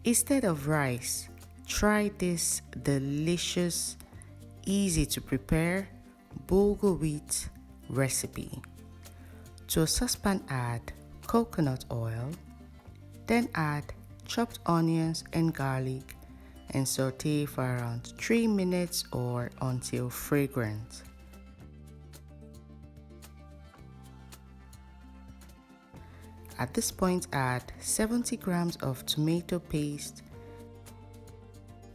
Instead of rice, try this delicious, easy to prepare bulgur wheat recipe. To a saucepan, add coconut oil, then add chopped onions and garlic and saute for around 3 minutes or until fragrant. At this point, add 70 grams of tomato paste.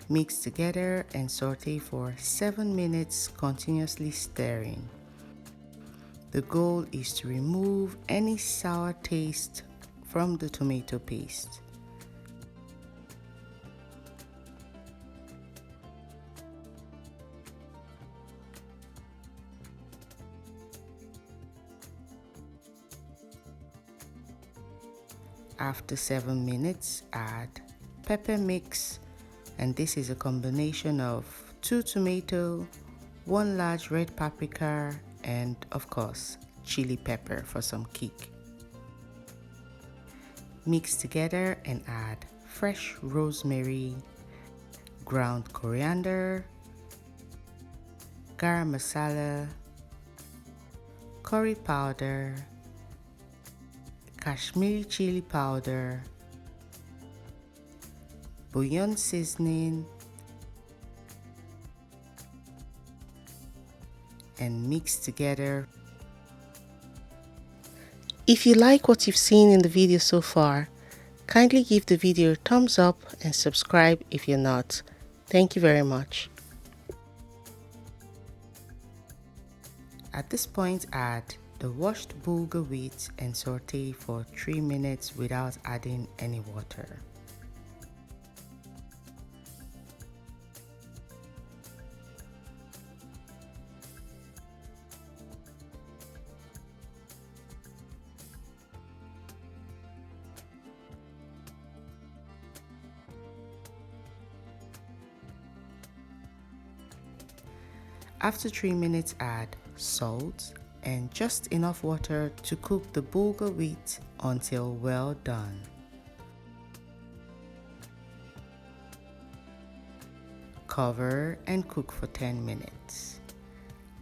Mix together and saute for 7 minutes, continuously stirring. The goal is to remove any sour taste from the tomato paste. After 7 minutes, add pepper mix, and this is a combination of 2 tomato, 1 large red paprika, and of course chili pepper for some kick. Mix together and add fresh rosemary, ground coriander, garam masala, curry powder, Kashmiri chili powder, bouillon seasoning, and mix together. If you like what you've seen in the video so far, kindly give the video a thumbs up and subscribe if you're not. Thank you very much. At this point, add the washed bulgur wheat and saute for 3 minutes without adding any water. After 3 minutes, add salt and just enough water to cook the bulgur wheat until well done. Cover and cook for 10 minutes.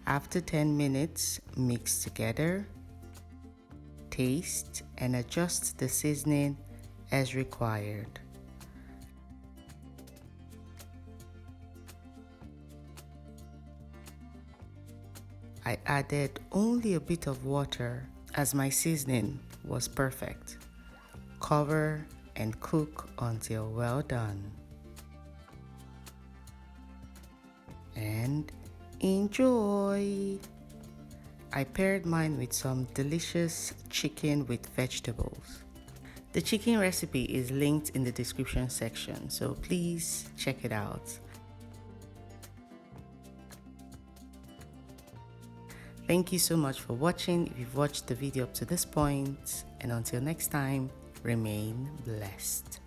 After 10 minutes, mix together, taste and adjust the seasoning as required. I added only a bit of water as my seasoning was perfect. Cover and cook until well done. And enjoy! I paired mine with some delicious chicken with vegetables. The chicken recipe is linked in the description section, so please check it out. Thank you so much for watching if you've watched the video up to this point, and until next time, remain blessed.